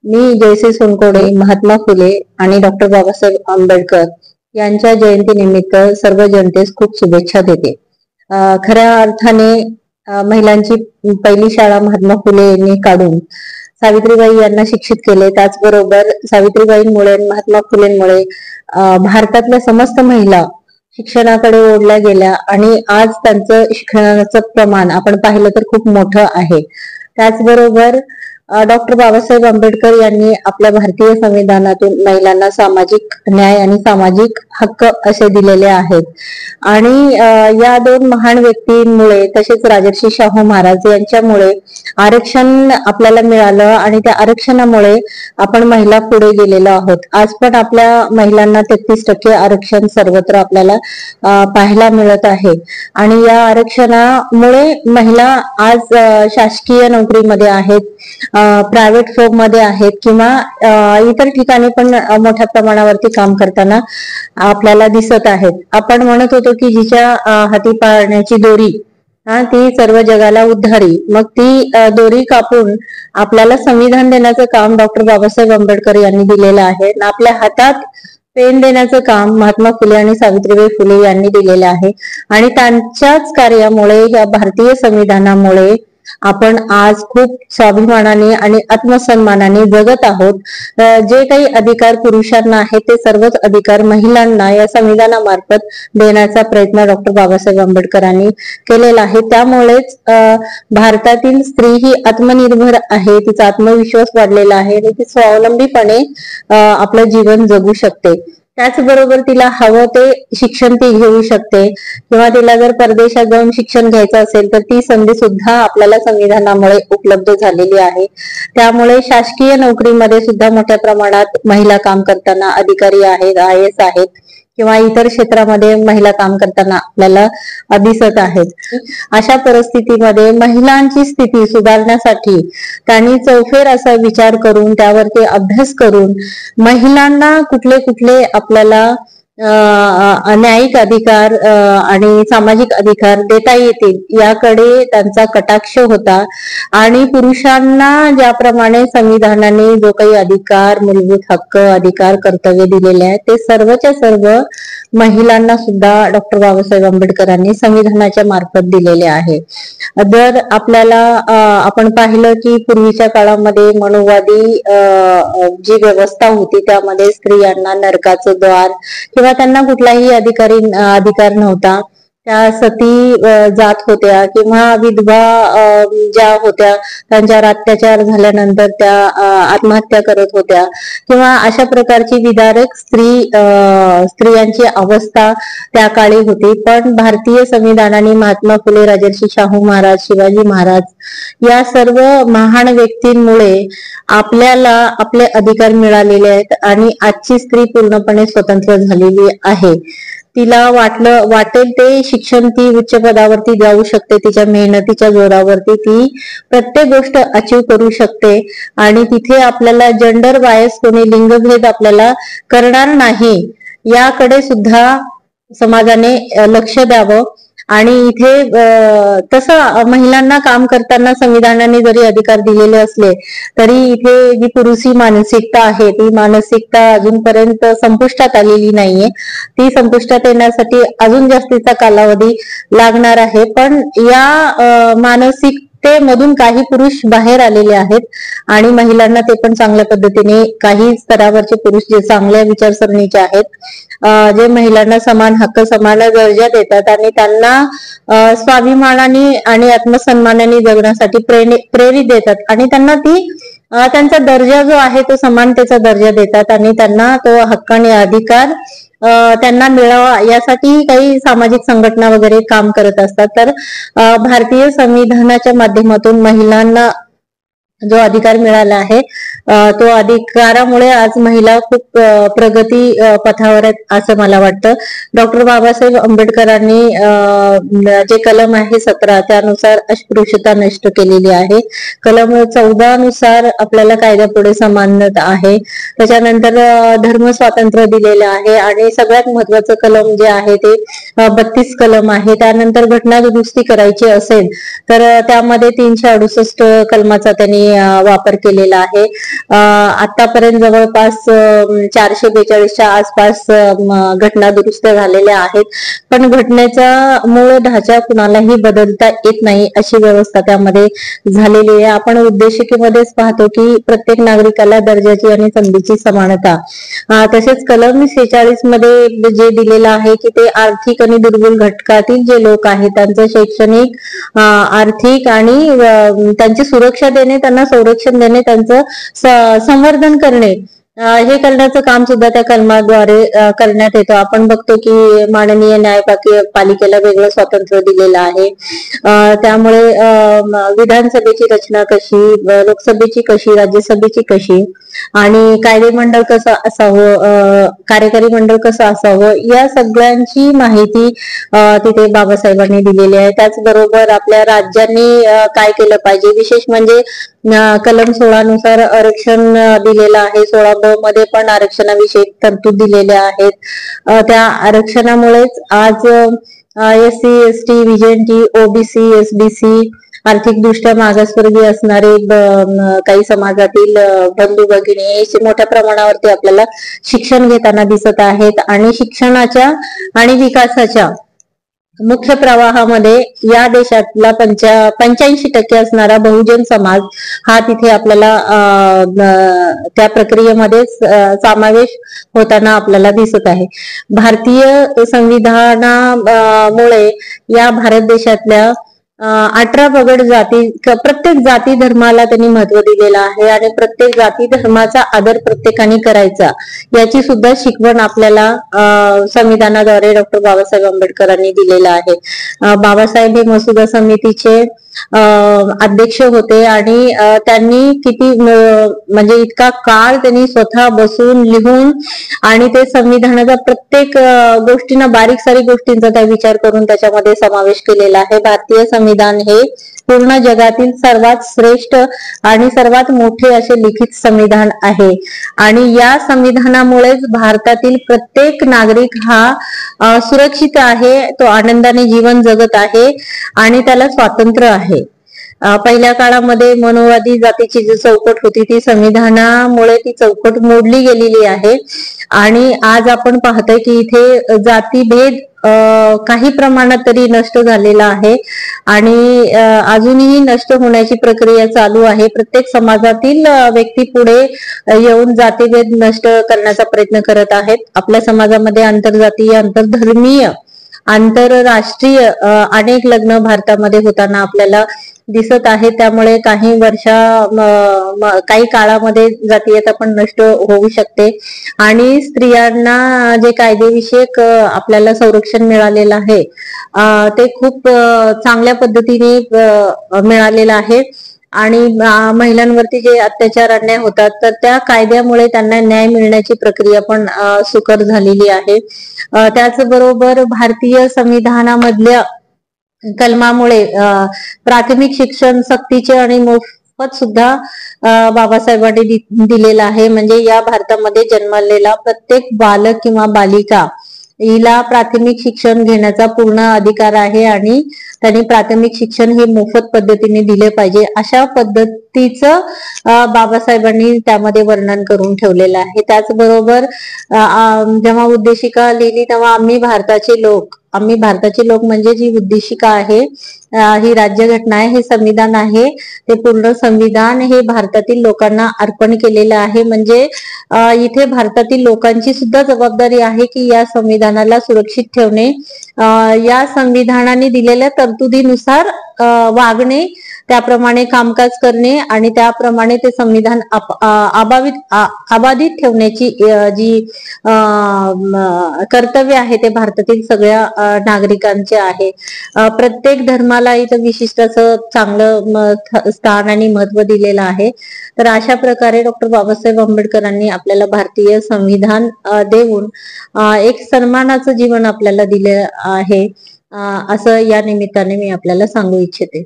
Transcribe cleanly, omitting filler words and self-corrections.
मी जयश्री सोनकोडे महात्मा फुले आणि डॉक्टर बाबासाहेब आंबेडकर यांच्या जयंतीनिमित्त सर्व जनतेस खूप शुभेच्छा देते. खऱ्या अर्थाने महिलांची पहिली शाळा महात्मा फुले यांनी काढून सावित्रीबाई यांना शिक्षित केले. त्याचबरोबर सावित्रीबाईंमुळे महात्मा फुलेंमुळे भारतातल्या समस्त महिला शिक्षणाकडे ओढल्या गेल्या आणि आज त्यांचं शिक्षणाचं प्रमाण आपण पाहिलं तर खूप मोठं आहे. त्याचबरोबर डॉक्टर बाबासाहेब आंबेडकर यांनी आपल्या भारतीय संविधानातून महिलांना सामाजिक न्याय आणि सामाजिक हक्क असे दिलेले आहेत. आणि या दोन महान व्यक्तींमुळे तसेच राजर्षी शाहू महाराज यांच्यामुळे आरक्षण आपल्याला मिळालं आणि त्या आरक्षणामुळे आपण महिला पुढे गेलेलो आहोत. आज पण आपल्या महिलांना 33% आरक्षण सर्वत्र आपल्याला पाहायला मिळत आहे. आणि या आरक्षणामुळे महिला आज शासकीय नोकरीमध्ये आहेत, प्रायव्हेट फर्म मध्ये आहेत किंवा इतर ठिकाणी पण मोठ्या प्रमाणावरती काम करताना आपल्याला दिसत आहेत. आपण म्हणत होतो की जिच्या हाती पाळण्याची दोरी ती सर्व जगाला उद्धारी, मग ती दोरी कापून आपल्याला संविधान देण्याचं काम डॉक्टर बाबासाहेब आंबेडकर यांनी दिलेलं आहे. आपल्या हातात पेन देण्याचं काम महात्मा फुले आणि सावित्रीबाई फुले यांनी दिलेलं आहे. आणि त्यांच्याच कार्यामुळे या भारतीय संविधानामुळे आपण आज खूप स्वाभिमानाने आणि आत्मसन्मानाने जगत आहोत. जे काही अधिकार पुरुषांना आहेत ते सर्वच अधिकार महिलांना या संविधानामार्फत देण्याचा प्रयत्न डॉक्टर बाबासाहेब आंबेडकरांनी केलेला आहे. त्यामुळेच भारतातील स्त्री ही आत्मनिर्भर आहे, तिचा आत्मविश्वास वाढलेला आहे आणि ती स्वावलंबीपणे आपलं जीवन जगू शकते. त्याचबरोबर तिला हवं ते शिक्षण ती घेऊ शकते किंवा तिला जर परदेशात जाऊन शिक्षण घ्यायचं असेल तर ती संधी सुद्धा आपल्याला संविधानामुळे उपलब्ध झालेली आहे. त्यामुळे शासकीय नोकरीमध्ये सुद्धा मोठ्या प्रमाणात महिला काम करताना अधिकारी आहेत, IAS आहेत किंवा इतर क्षेत्रामध्ये महिला काम करताना आपल्याला दिसत आहेत. अशा परिस्थितीमध्ये महिलांची स्थिती सुधारण्यासाठी त्यांनी चौफेर असा विचार करून त्यावरती अभ्यास करून महिलांना कुठले कुठले आपल्याला न्यायिक अधिकार आणि सामाजिक अधिकार देता येतील याकडे त्यांचा कटाक्ष होता. आणि पुरुषांना ज्याप्रमाणे संविधानाने जो काही अधिकार, मूलभूत हक्क, अधिकार, कर्तव्य दिलेले आहेत ते सर्वच्या सर्व महिलांना सुद्धा डॉक्टर बाबासाहेब आंबेडकरांनी संविधानाच्या मार्फत दिलेले आहे. जर आपल्याला आपण पाहिलं की पूर्वीच्या काळामध्ये मनुवादी जी व्यवस्था होती त्यामध्ये स्त्रियांना नरकाचं द्वार किंवा त्यांना कुठलाही अधिकार नव्हता. त्या सती जात होत्या किंवा विधवा ज्या होत्या त्यांच्यावर अत्याचार झाल्यानंतर त्या आत्महत्या करत होत्या किंवा अशा प्रकारची विदारक स्त्रियांची अवस्था त्या काळी होती. पण भारतीय संविधानाने महात्मा फुले, राजर्षी शाहू महाराज, शिवाजी महाराज या सर्व महान व्यक्तींमुळे आपल्याला आपले अधिकार मिळालेले आहेत आणि आजची स्त्री पूर्णपणे स्वतंत्र झालेली आहे. तिला वाटेल ते शिक्षण ती उच्च पदावरती जाऊ शकते. तिच्या मेहनतीच्या जोरावरती ती प्रत्येक गोष्ट अचीव करू शकते आणि तिथे आपल्याला जेंडर बायस कोणी लिंगभेद आपल्याला करणार नाही याकडे सुद्धा समाजाने लक्ष द्यावं. आणि इथे तसं महिलांना काम करताना संविधानाने जरी अधिकार दिलेले असले तरी इथे जी पुरुषी मानसिकता आहे ती मानसिकता अजूनपर्यंत संपुष्टात आलेली नाहीये. ती संपुष्टात येण्यासाठी अजून जास्तीचा कालावधी लागणार आहे. पण या मानसिकतेमधून काही पुरुष बाहेर आलेले आहेत आणि महिलांना ते पण चांगल्या पद्धतीने काही स्तरावरचे पुरुष जे चांगल्या विचारसरणीचे आहेत, जे महिलांना समान हक्क, समान दर्जा देतात आणि त्यांना स्वाभिमानाने आणि आत्मसन्मानाने जगण्यासाठी प्रेरित देतात आणि त्यांना त्यांचा दर्जा जो आहे तो समानतेचा दर्जा देतात आणि त्यांना तो हक्क आणि अधिकार त्यांना मिळावा यासाठी काही सामाजिक संघटना वगैरे काम करत असतात. तर भारतीय संविधानाच्या माध्यमातून महिलांना जो अधिकार मिळाला आहे तो अधिकारामुळे आज महिला खूप प्रगती पथावर आहेत असं मला वाटतं. डॉक्टर बाबासाहेब आंबेडकरांनी जे कलम आहे 17 त्यानुसार अस्पृश्यता नष्ट केलेली आहे. कलम 14 नुसार आपल्याला कायद्यापुढे समानता आहे. त्याच्यानंतर धर्म स्वातंत्र्य दिलेलं आहे आणि सगळ्यात महत्वाचं कलम जे आहे ते 32 कलम आहे. त्यानंतर घटना दुरुस्ती करायची असेल तर त्यामध्ये 368 कलमाचा त्यांनी वापर केलेला आहे. आतापर्यंत जवळपास 442च्या आसपास घटना दुरुस्त झालेल्या आहेत, पण घटनेचा मूळ ढाचा कुणालाही बदलता येत नाही अशी व्यवस्था त्यामध्ये झालेली आहे. आपण उद्देशिकेमध्येच पाहतो की प्रत्येक नागरिकाला दर्जाची आणि संधीची समानता. तसेच कलम 46 मध्ये जे दिलेलं आहे की ते आर्थिक आणि दुर्बल घटकातील जे लोक आहेत त्यांचं शैक्षणिक, आर्थिक आणि त्यांची सुरक्षा देणे, त्यांना संरक्षण देणे, त्यांचं संवर्धन करणे, हे करण्याचं काम सुद्धा त्या कलमाद्वारे करण्यात येतं. आपण बघतो की माननीय न्यायपालिकेला वेगळं स्वातंत्र्य दिलेलं आहे. त्यामुळे विधानसभेची रचना कशी, लोकसभेची कशी, राज्यसभेची कशी आणि कायदेमंडळ कसं असावं, कार्यकारी मंडळ कसं असावं, या सगळ्यांची माहिती तिथे बाबासाहेबांनी दिलेली आहे. त्याचबरोबर आपल्या राज्यांनी काय केलं पाहिजे, विशेष म्हणजे कलम 16 नुसार आरक्षण दिलेलं आहे. 16 मध्ये पण आरक्षणाविषयी तरतूद दिलेल्या आहेत. त्या आरक्षणामुळेच आज SC, ST, VJNT, OBC, SBC, आर्थिकदृष्ट्या मागासवर्गीय असणारे काही समाजातील बंधू भगिनी हे मोठ्या प्रमाणावरती आपल्याला शिक्षण घेताना दिसत आहेत आणि शिक्षणाच्या आणि विकासाच्या मुख्य प्रवाहामध्ये या देशातला 85% असणारा बहुजन समाज हा तिथे आपल्याला त्या प्रक्रियेमध्ये समावेश होताना आपल्याला दिसत आहे. भारतीय संविधानामुळे या भारत देशातल्या 18 पगड जाती, प्रत्येक जाती धर्माला त्यांनी महत्व दिलेलं आहे आणि प्रत्येक जाती धर्माचा आदर प्रत्येकाने करायचा याची सुद्धा शिकवण आपल्याला संविधानाद्वारे डॉक्टर बाबासाहेब आंबेडकरांनी दिलेलं आहे. बाबासाहेब हे मसुदा समितीचे अध्यक्ष होते आणि त्यांनी किती म्हणजे इतका काळ त्यांनी स्वतः बसून लिहून आणि ते संविधानाचा प्रत्येक गोष्टींना, बारीक सारीक गोष्टींचा त्या विचार करून त्याच्यामध्ये समावेश केलेला आहे. भारतीय संविधान हे पूर्ण जगातील सर्वात श्रेष्ठ आणि सर्वात मोठे असे लिखित संविधान आहे आणि या संविधानामुळेच भारतातील प्रत्येक नागरिक हा सुरक्षित आहे, तो आनंदाने जीवन जगत आहे आणि त्याला स्वातंत्र्य आहे. पहिल्या काळामध्ये मनोवादी जातीची जी चौकट होती ती संविधानामुळे ती चौकट मोडली गेलेली आहे आणि आज आपण पाहतोय की इथे जातीभेद काही प्रमाणात तरी नष्ट झालेला आहे आणि अजूनही नष्ट होण्याची प्रक्रिया चालू आहे. प्रत्येक समाजातील व्यक्ती पुढे येऊन जातीभेद नष्ट करण्याचा प्रयत्न करत आहेत. आपल्या समाजामध्ये आंतरजातीय, आंतरधर्मीय, आंतरराष्ट्रीय अनेक लग्न भारतामध्ये होताना आपल्याला दिसत आहे. त्यामुळे काही काळामध्ये जातीयता पण नष्ट होऊ शकते आणि स्त्रियांना जे कायदेविषयक आपल्याला संरक्षण मिळालेलं आहे ते खूप चांगल्या पद्धतीने मिळालेलं आहे आणि महिलांवरती जे अत्याचार, अन्याय होतात तर त्या कायद्यामुळे त्यांना न्याय मिळण्याची प्रक्रिया पण सुकर झालेली आहे. त्याचबरोबर भारतीय संविधानामधल्या कलमामुळे प्राथमिक शिक्षण सक्तीचे आणि मोफत सुद्धा बाबासाहेबांनी दिलेला आहे. म्हणजे या भारतामध्ये जन्मलेला प्रत्येक बालक किंवा बालिका हिला प्राथमिक शिक्षण घेण्याचा पूर्ण अधिकार आहे आणि त्यांनी प्राथमिक शिक्षण हे मोफत पद्धतीने दिले पाहिजे अशा पद्धतीचं बाबासाहेबांनी त्यामध्ये वर्णन करून ठेवलेलं आहे. त्याचबरोबर जेव्हा उद्देशिका लिहिली तेव्हा आम्ही भारताचे लोक म्हणजे जी उद्देशिका आहे ही राज्यघटना आहे, हे संविधान आहे, ते पूर्ण संविधान हे भारतातील लोकांना अर्पण केलेलं आहे. म्हणजे इथे भारतातील लोकांची सुद्धा जबाबदारी आहे की या संविधानाला सुरक्षित ठेवणे, या संविधानाने दिलेल्या तरतुदीनुसार वागणे, त्याप्रमाणे कामकाज करणे आणि त्याप्रमाणे ते संविधान अबाधित ठेवण्याची जी कर्तव्य आहे ते भारतातील सगळ्या नागरिकांचे आहे. प्रत्येक धर्माला इथं विशिष्ट असं चांगलं स्थान आणि महत्व दिलेलं आहे. तर अशा प्रकारे डॉक्टर बाबासाहेब आंबेडकरांनी आपल्याला भारतीय संविधान देऊन एक सन्मानाचं जीवन आपल्याला दिलं आहे असं या निमित्ताने मी आपल्याला सांगू इच्छिते.